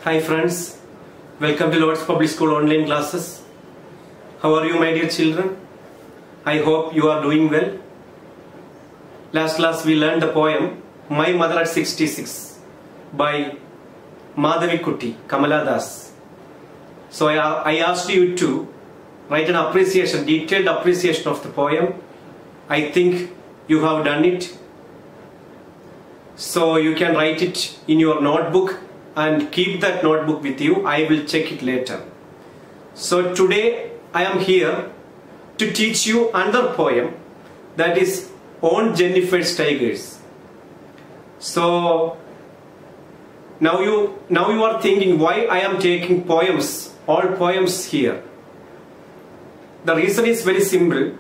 Hi friends, welcome to Lord's Public School online classes. How are you my dear children? I hope you are doing well. Last class we learned the poem My Mother at 66 by Madhavi Kutty, Kamala Das. So I asked you to write an appreciation, detailed appreciation of the poem. I think you have done it. So you can write it in your notebook and keep that notebook with you. I will check it later. So today I am here to teach you another poem that is on Jennifer's Tigers. So now you are thinking why I am taking poems, all poems here. The reason is very simple.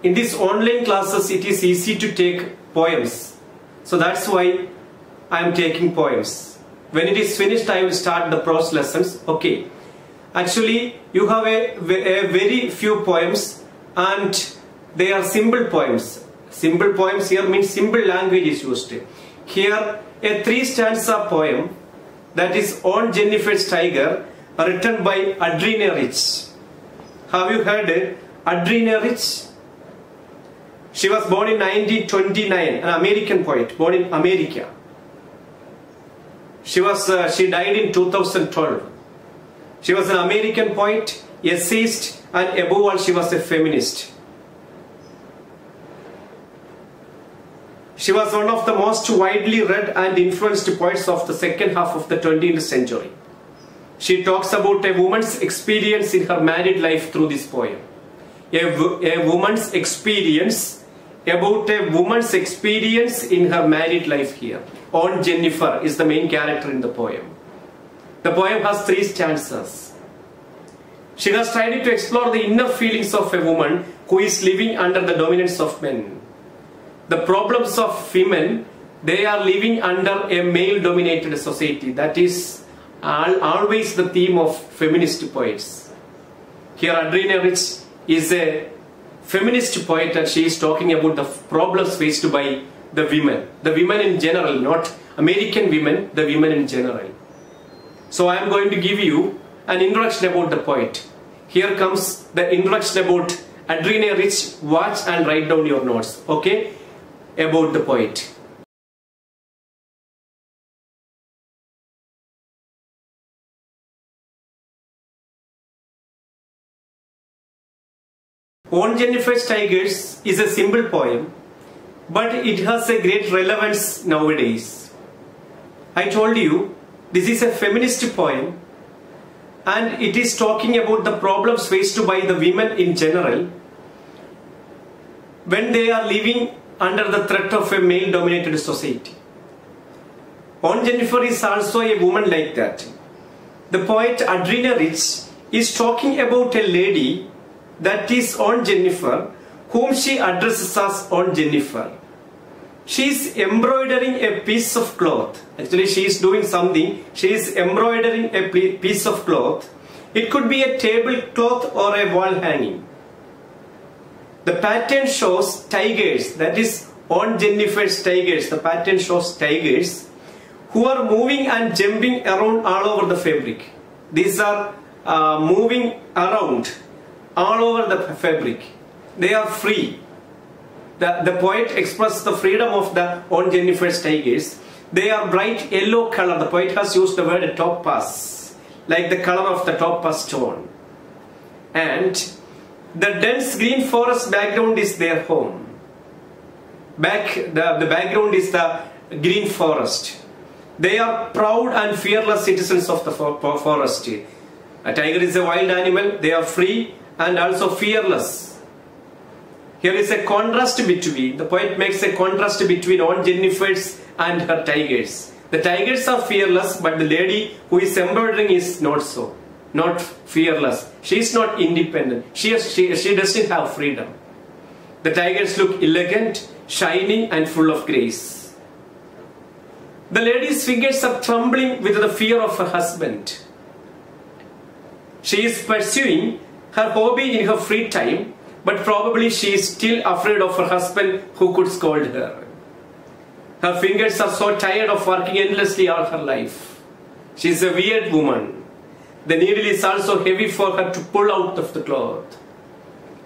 In these online classes it is easy to take poems. So that's why I am taking poems. When it is finished, I will start the prose lessons. Okay. Actually, you have a very few poems and they are simple poems. Simple poems here means simple language is used. Here, a 3-stanza poem that is on Jennifer's Tiger, written by Adrienne Rich. Have you heard Adrienne Rich? She was born in 1929, an American poet, born in America. She died in 2012. She was an American poet, essayist, and above all she was a feminist. She was one of the most widely read and influenced poets of the second half of the 20th century. She talks about a woman's experience in her married life through this poem. A woman's experience about a woman's experience in her married life here. On Jennifer is the main character in the poem. The poem has 3 stanzas. She has tried to explore the inner feelings of a woman who is living under the dominance of men. The problems of women, they are living under a male-dominated society. That is always the theme of feminist poets. Here Adrienne Rich is a feminist poet and she is talking about the problems faced by the women in general, not American women, the women in general. So I am going to give you an introduction about the poet. Here comes the introduction about Adrienne Rich. Watch and write down your notes, okay, about the poet. On Jennifer's Tigers is a simple poem, but it has a great relevance nowadays. I told you this is a feminist poem and it is talking about the problems faced by the women in general when they are living under the threat of a male-dominated society. On Jennifer is also a woman like that. The poet Adrienne Rich is talking about a lady that is on Jennifer, whom she addresses as on Jennifer. She is embroidering a piece of cloth. Actually, she is doing something. She is embroidering a piece of cloth. It could be a tablecloth or a wall hanging. The pattern shows tigers, that is on Jennifer's tigers. The pattern shows tigers who are moving and jumping around all over the fabric. These are moving around all over the fabric. They are free. The poet expresses the freedom of the on Jennifer's tigers. They are bright yellow color. The poet has used the word topaz, like the color of the topaz stone. And the dense green forest background is their home. The background is the green forest. They are proud and fearless citizens of the forest. A tiger is a wild animal. They are free and also fearless. Here is a contrast between, the poet makes a contrast between on Jennifer's and her tigers. The tigers are fearless, but the lady who is embroidering is not so, not fearless. She is not independent. She doesn't have freedom. The tigers look elegant, shining and full of grace. The lady's fingers are trembling with the fear of her husband. She is pursuing her hobby in her free time, but probably she is still afraid of her husband who could scold her. Her fingers are so tired of working endlessly all her life. She is a weird woman. The needle is also heavy for her to pull out of the cloth.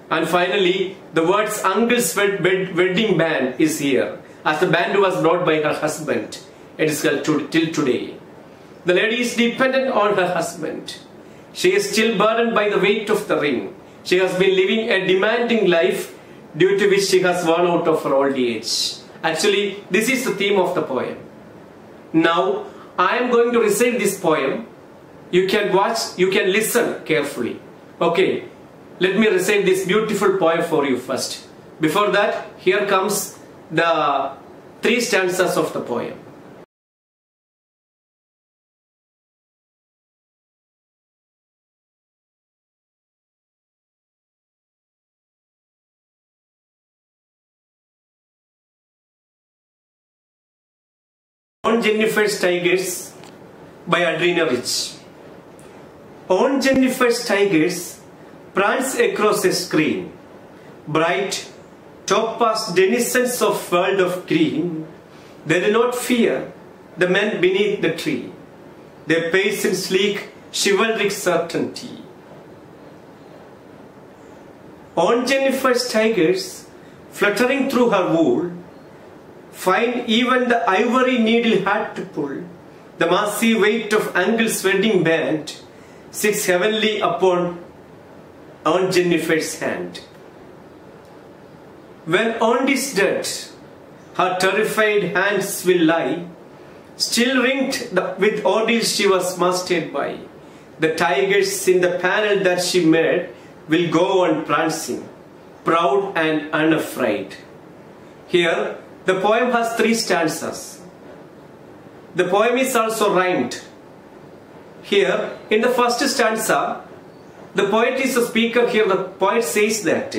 And finally, the words uncle's wedding band is here, as the band was brought by her husband. It is till today. The lady is dependent on her husband. She is still burdened by the weight of the ring. She has been living a demanding life, due to which she has worn out of her old age. Actually, this is the theme of the poem. Now, I am going to recite this poem. You can watch, you can listen carefully. Okay, let me recite this beautiful poem for you first. Before that, here comes the 3 stanzas of the poem. On Jennifer's Tigers by Adriana Rich. On Jennifer's Tigers prance across a screen, bright, topaz denizens of world of green. They do not fear the men beneath the tree. They pace in sleek, chivalric certainty. On Jennifer's Tigers, fluttering through her wool, find even the ivory needle hard to pull. The massive weight of Uncle's wedding band sits heavenly upon Aunt Jennifer's hand. When Aunt is dead, her terrified hands will lie, still ringed with ordeals she was mastered by. The tigers in the panel that she made will go on prancing, proud and unafraid. Here, the poem has 3 stanzas. The poem is also rhymed. Here, in the first stanza, the poet is the speaker here. The poet says that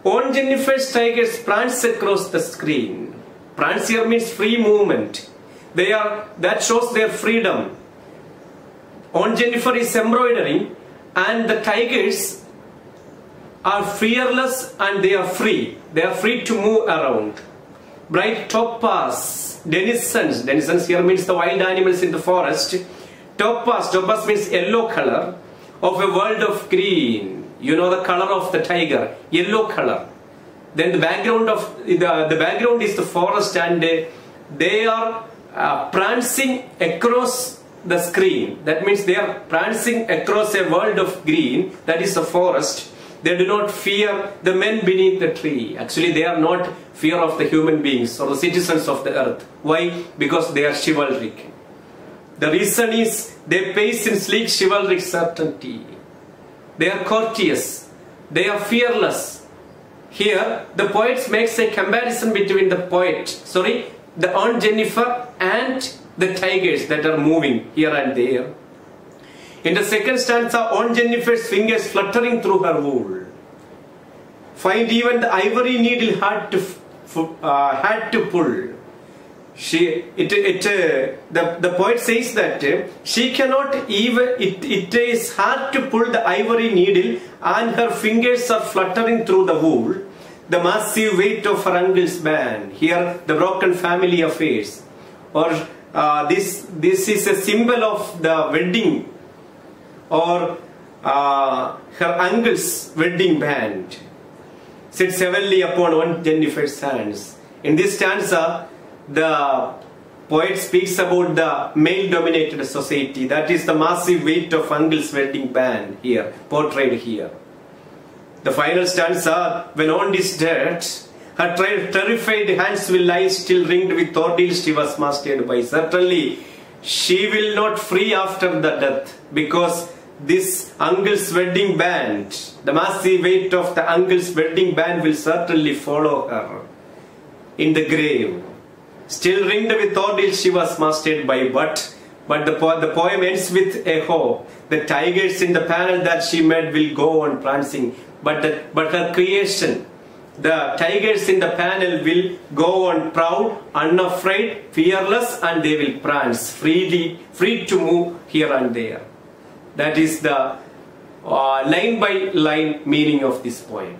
on Jennifer's tigers prance across the screen. Prance here means free movement. That shows their freedom. On Jennifer is embroidering, and the tigers are fearless and they are free. They are free to move around. Bright topaz, denizens here means the wild animals in the forest. Topaz means yellow color of a world of green. You know the color of the tiger, yellow color. Then the background is the forest, and they are prancing across the screen. That means they are prancing across a world of green, that is the forest. They do not fear the men beneath the tree. Actually, they are not fear of the human beings or the citizens of the earth. Why? Because they are chivalric. The reason is they pace in sleek chivalric certainty. They are courteous. They are fearless. Here, the poet makes a comparison between the Aunt Jennifer and the tigers that are moving here and there. In the second stanza, on Jennifer's fingers fluttering through her wool, find even the ivory needle hard to pull. The poet says that she cannot even. It is hard to pull the ivory needle, and her fingers are fluttering through the wool. The massive weight of her uncle's band. Here, the broken family affairs, or this is a symbol of the wedding, or her uncle's wedding band sits heavily upon Aunt Jennifer's hands. In this stanza, the poet speaks about the male-dominated society. That is the massive weight of uncle's wedding band here, portrayed here. The final stanza, when Aunt is dead, her terrified hands will lie still ringed with ordeals she was mastered by. Certainly, she will not free after the death, because this uncle's wedding band, the massive weight of the uncle's wedding band will certainly follow her in the grave. Still ringed with ordeals she was mastered by, but the poem ends with a hope. The tigers in the panel that she made will go on prancing, but her creation, the tigers in the panel will go on proud, unafraid, fearless, and they will prance free to move here and there. That is the line by line meaning of this poem.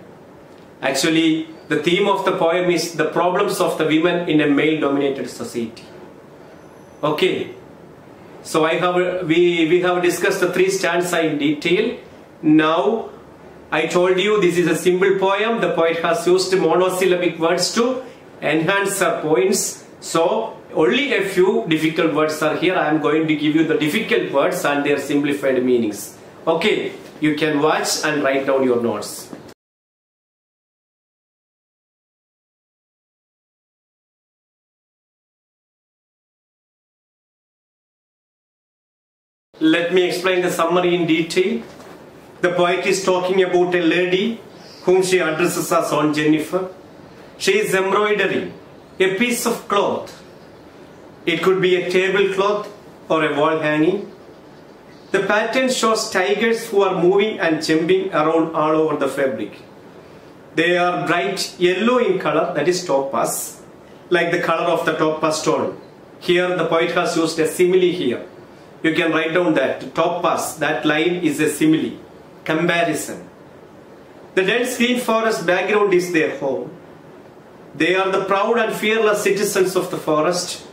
Actually, The theme of the poem is the problems of the women in a male-dominated society. Okay, so we have discussed the 3 stanzas in detail. Now, I told you this is a simple poem. The poet has used monosyllabic words to enhance her points. So, only a few difficult words are here. I am going to give you the difficult words and their simplified meanings. Okay, you can watch and write down your notes. Let me explain the summary in detail. The poet is talking about a lady whom she addresses as Aunt Jennifer. She is embroidering a piece of cloth. It could be a tablecloth or a wall hanging. The pattern shows tigers who are moving and jumping around all over the fabric. They are bright yellow in color, that is topaz, like the color of the topaz stone. Here the poet has used a simile here. You can write down that topaz, that line is a simile, comparison. The dense green forest background is their home. They are the proud and fearless citizens of the forest.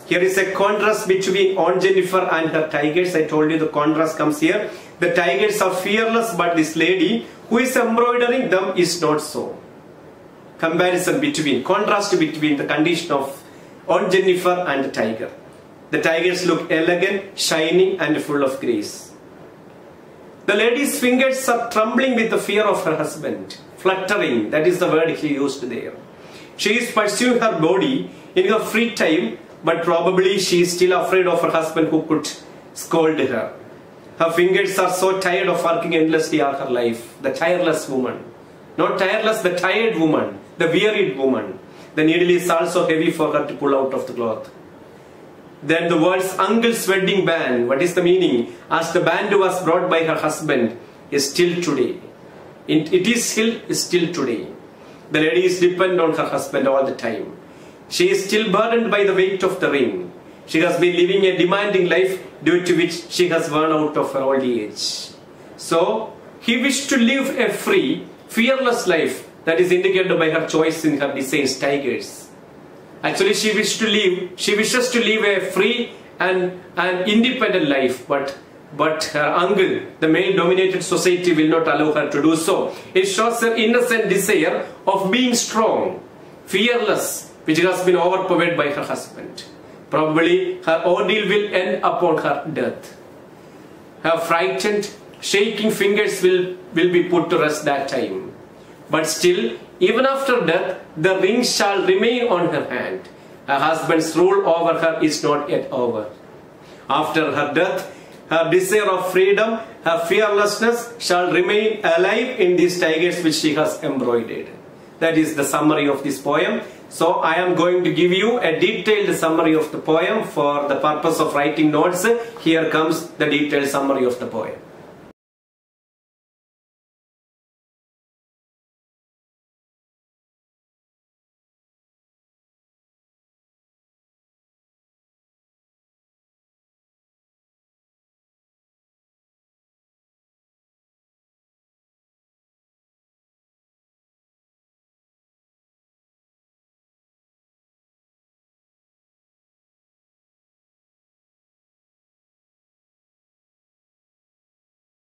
Here is a contrast between Aunt Jennifer and her tigers. I told you the contrast comes here. The tigers are fearless, but this lady who is embroidering them is not so. Comparison between, contrast between the condition of Aunt Jennifer and the tiger. The tigers look elegant, shining and full of grace. The lady's fingers are trembling with the fear of her husband. Fluttering, that is the word he used there. She is pursuing her body in her free time, but probably she is still afraid of her husband who could scold her. Her fingers are so tired of working endlessly all her life. The tireless woman. Not tireless, the tired woman. The wearied woman. The needle is also heavy for her to pull out of the cloth. Then the words uncle's wedding band. What is the meaning? As the band was brought by her husband is still today. It is still today. The lady is dependent on her husband all the time. She is still burdened by the weight of the ring. She has been living a demanding life due to which she has run out of her old age. So, he wished to live a free, fearless life that is indicated by her choice in her designs, tigers. Actually, she wishes to live a free and independent life, but her uncle, the male-dominated society, will not allow her to do so. It shows her innocent desire of being strong, fearless, which has been overpowered by her husband. Probably her ordeal will end upon her death. Her frightened, shaking fingers will be put to rest that time. But still, even after death, the ring shall remain on her hand. Her husband's rule over her is not yet over. After her death, her desire of freedom, her fearlessness shall remain alive in these tigers which she has embroidered. That is the summary of this poem. So I am going to give you a detailed summary of the poem for the purpose of writing notes. Here comes the detailed summary of the poem.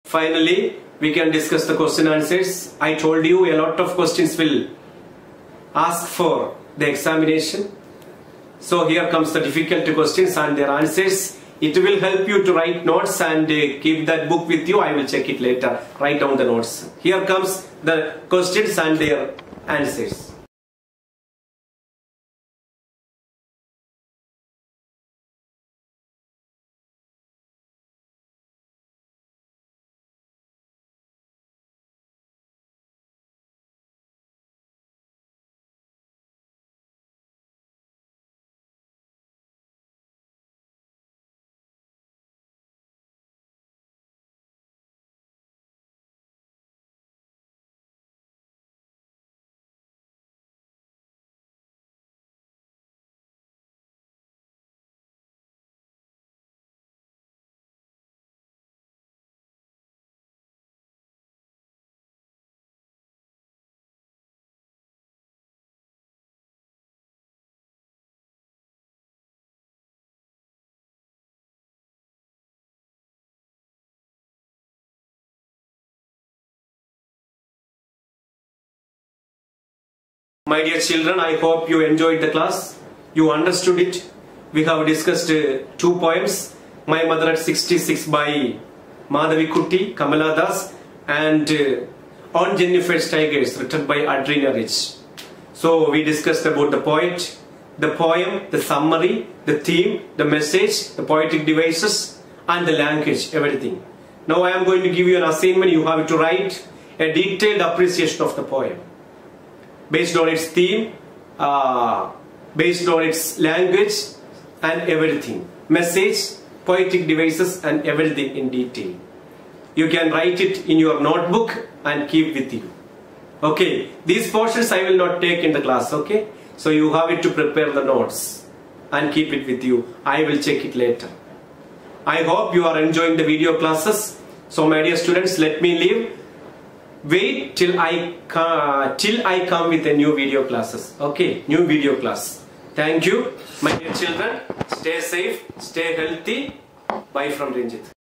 Finally, we can discuss the question answers. I told you a lot of questions will ask for the examination. So here comes the difficult questions and their answers. It will help you to write notes and keep that book with you. I will check it later. Write down the notes. Here comes the questions and their answers. My dear children, I hope you enjoyed the class. You understood it. We have discussed 2 poems. My Mother at 66 by Madhavi Kutty, Kamala Das, and On Jennifer's Tigers written by Adrina Rich. So we discussed about the poet, the poem, the summary, the theme, the message, the poetic devices, and the language, everything. Now I am going to give you an assignment. You have to write a detailed appreciation of the poem based on its theme, based on its language and everything, message, poetic devices and everything in detail. You can write it in your notebook and keep with you. Okay, these portions I will not take in the class, okay? So you have it to prepare the notes and keep it with you. I will check it later. I hope you are enjoying the video classes. So my dear students, let me leave. Wait till I come with a new video classes. Okay, new video class. Thank you, my dear children. Stay safe, stay healthy. Bye from Ranjit.